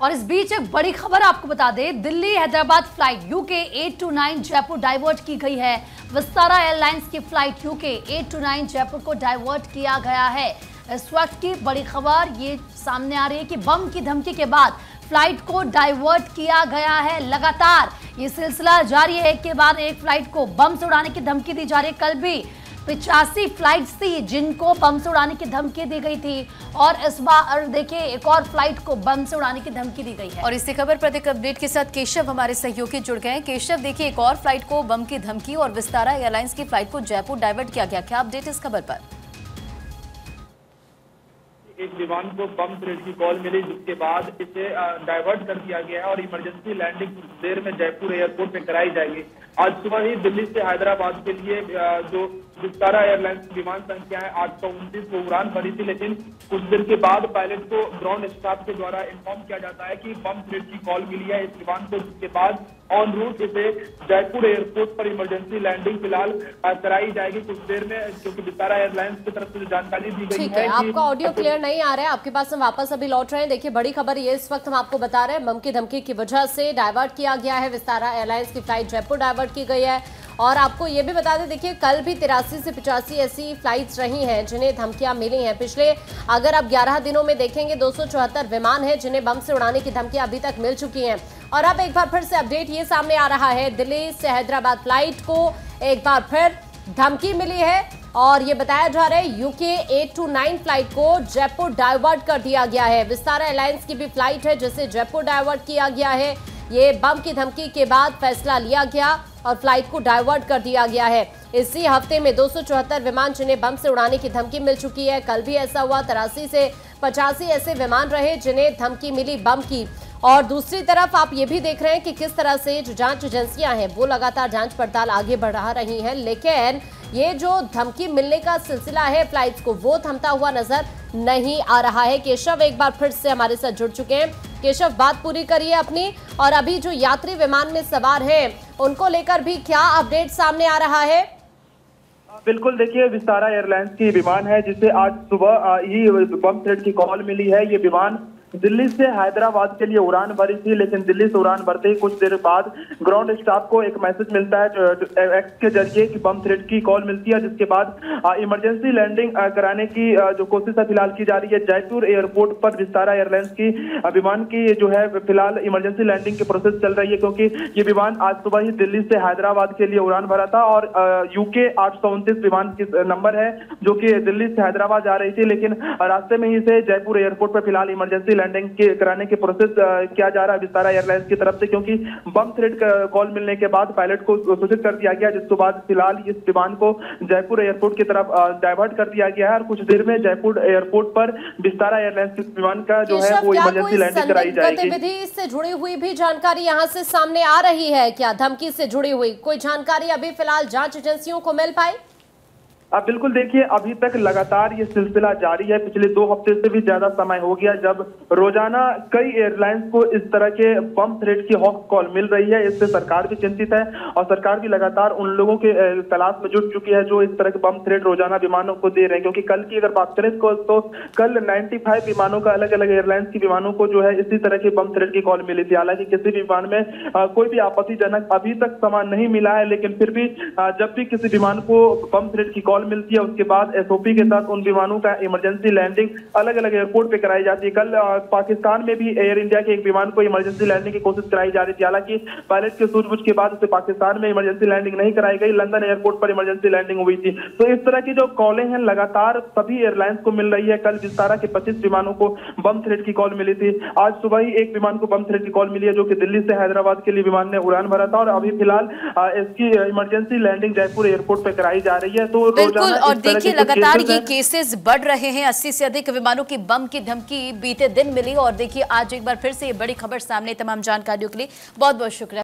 और इस बीच एक बड़ी खबर आपको बता दें, Delhi Hyderabad flight UK 829 Jaipur divert की गई है। विस्तारा एयरलाइंस की फ्लाइट यूके 829 जयपुर को डाइवर्ट किया गया है। इस वक्त की बड़ी खबर ये सामने आ रही है कि बम की धमकी के बाद फ्लाइट को डाइवर्ट किया गया है। लगातार ये सिलसिला जारी है, एक के बाद एक फ्लाइट को बम से उड़ाने की धमकी दी जा रही है। कल भी 85 फ्लाइट्स थी जिनको बम से उड़ाने की धमकी दी गई थी और इस बार देखिए एक और फ्लाइट को बम से उड़ाने की धमकी दी गई है। और इसी खबर पर अधिक अपडेट के साथ केशव हमारे सहयोगी जुड़ गए हैं। केशव, देखिए एक और फ्लाइट को बम की धमकी और विस्तारा एयरलाइंस की फ्लाइट को जयपुर डाइवर्ट किया गया, क्या अपडेट इस खबर पर? एक विमान को बम थ्रेट की कॉल मिली जिसके बाद इसे डाइवर्ट कर दिया गया है और इमरजेंसी लैंडिंग कुछ देर में जयपुर एयरपोर्ट पे कराई जाएगी। आज सुबह ही दिल्ली से हैदराबाद के लिए जो विस्तारा एयरलाइंस की विमान संख्या है 829 वो उड़ान भरी थी, लेकिन कुछ देर के बाद पायलट को ग्राउंड स्टाफ के द्वारा इन्फॉर्म किया जाता है कि बम थ्रेट की कॉल मिली है इस विमान को, जिसके बाद ऑन रूट इसे जयपुर एयरपोर्ट पर इमरजेंसी लैंडिंग फिलहाल कराई जाएगी कुछ देर में, क्योंकि विस्तारा एयरलाइंस की तरफ से जो जानकारी दी गई है। आपका ऑडियो क्लियर नहीं आ रहा है, आपके पास हम वापस अभी लौट रहे हैं। देखिए बड़ी खबर ये इस वक्त हम आपको बता रहे हैं, बम की धमकी की वजह से डाइवर्ट किया गया है। विस्तारा एयरलाइंस की फ्लाइट जयपुर डाइवर्ट की गई है। और आपको ये भी बता दें, देखिए कल भी 83 से 85 ऐसी फ्लाइट्स रही हैं जिन्हें धमकियां मिली हैं। पिछले अगर आप 11 दिनों में देखेंगे 274 विमान हैं जिन्हें बम से उड़ाने की धमकियां अभी तक मिल चुकी हैं। और अब एक बार फिर से अपडेट ये सामने आ रहा है, दिल्ली से हैदराबाद फ्लाइट को एक बार फिर धमकी मिली है और ये बताया जा रहा है यूके 829 फ्लाइट को जयपुर डाइवर्ट कर दिया गया है। विस्तारा एयरलाइंस की भी फ्लाइट है जिसे जयपुर डाइवर्ट किया गया है। ये बम की धमकी के बाद फैसला लिया गया और फ्लाइट को डाइवर्ट कर दिया गया है। इसी हफ्ते में 274 विमान जिन्हें बम से उड़ाने की धमकी मिल चुकी है। कल भी ऐसा हुआ, 83 से 85 ऐसे विमान रहे जिन्हें धमकी मिली बम की। और दूसरी तरफ आप ये भी देख रहे हैं कि किस तरह से जो जांच एजेंसियां हैं वो लगातार जांच पड़ताल आगे बढ़ा रही हैं, लेकिन ये जो धमकी मिलने का सिलसिला है फ्लाइट्स को वो थमता हुआ नजर नहीं आ रहा है। केशव एक बार फिर से हमारे साथ जुड़ चुके हैं। केशव, बात पूरी करिए अपनी, और अभी जो यात्री विमान में सवार हैं उनको लेकर भी क्या अपडेट सामने आ रहा है? बिल्कुल, देखिए विस्तारा एयरलाइंस की विमान है जिसे आज सुबह ही बम थ्रेट की कॉल मिली है। ये विमान दिल्ली से हैदराबाद के लिए उड़ान भरी थी, लेकिन दिल्ली से उड़ान भरते ही कुछ देर बाद ग्राउंड स्टाफ को एक मैसेज मिलता है एक्स के जरिए कि बम थ्रेट की कॉल मिलती है, जिसके बाद इमरजेंसी लैंडिंग कराने की जो कोशिश है फिलहाल की जा रही है। जयपुर एयरपोर्ट पर विस्तारा एयरलाइंस की विमान की जो है फिलहाल इमरजेंसी लैंडिंग की प्रोसेस चल रही है, क्योंकि ये विमान आज सुबह ही दिल्ली से हैदराबाद के लिए उड़ान भरा था और यूके 829 विमान की नंबर है जो कि दिल्ली से हैदराबाद जा रही थी, लेकिन रास्ते में ही से जयपुर एयरपोर्ट पर फिलहाल इमरजेंसी लैंडिंग कराने की प्रोसेस किया जा रहा है विस्तारा एयरलाइंस की तरफ से, क्योंकि बम थ्रेट कॉल मिलने के बाद पायलट को सूचित कर दिया गया, जिसके बाद फिलहाल इस विमान को जयपुर एयरपोर्ट की तरफ डाइवर्ट कर दिया गया है और कुछ देर में जयपुर एयरपोर्ट पर विस्तारा एयरलाइंस के विमान का जो है वो इमरजेंसी लैंडिंग कराई जाएगी। गतिविधि से जुड़ी हुई भी जानकारी यहाँ से सामने आ रही है क्या? धमकी से जुड़ी हुई कोई जानकारी अभी फिलहाल जांच एजेंसियों को मिल पाई? बिल्कुल, देखिए अभी तक लगातार ये सिलसिला जारी है। पिछले 2 हफ्ते से भी ज्यादा समय हो गया जब रोजाना कई एयरलाइंस को इस तरह के बम थ्रेट की हॉट कॉल मिल रही है। इससे सरकार भी चिंतित है और सरकार भी लगातार उन लोगों के तलाश में जुट चुकी है जो इस तरह के बम थ्रेट रोजाना विमानों को दे रहे हैं, क्योंकि कल की अगर बात करें तो कल 95 विमानों का अलग अलग एयरलाइंस की विमानों को जो है इसी तरह के बम थ्रेट की कॉल मिली थी। हालांकि किसी भी विमान में कोई भी आपत्तिजनक अभी तक सामान नहीं मिला है, लेकिन फिर भी जब भी किसी विमान को बम थ्रेट की कॉल मिलती है उसके बाद एसओपी के साथ उन विमानों का इमरजेंसी लैंडिंग अलग अलग एयरपोर्ट पे कराई जाती है। कल पाकिस्तान में भी एयर इंडिया के एक विमान को इमरजेंसी लैंडिंग की कोशिश कराई जा रही थी, हालांकि पायलट के सूझबूझ के बाद उसे पाकिस्तान में इमरजेंसी लैंडिंग नहीं कराई गई, लंदन एयरपोर्ट पर इमरजेंसी लैंडिंग हुई थी। तो इस तरह की जो कॉलें हैं लगातार सभी एयरलाइंस को मिल रही है। कल विस्तारा के 25 विमानों को बम थ्रेट की कॉल मिली थी। आज सुबह ही एक विमान को बम थ्रेट की कॉल मिली है जो कि दिल्ली से हैदराबाद के लिए विमान ने उड़ान भरा था और अभी फिलहाल इसकी इमरजेंसी लैंडिंग जयपुर एयरपोर्ट पर कराई जा रही है। तो रोजाना और देखिए लगातार ये केसेस बढ़ रहे हैं। 80 से अधिक विमानों की बम की धमकी बीते दिन मिली और देखिए आज एक बार फिर से ये बड़ी खबर सामने। तमाम जानकारियों के लिए बहुत बहुत शुक्रिया।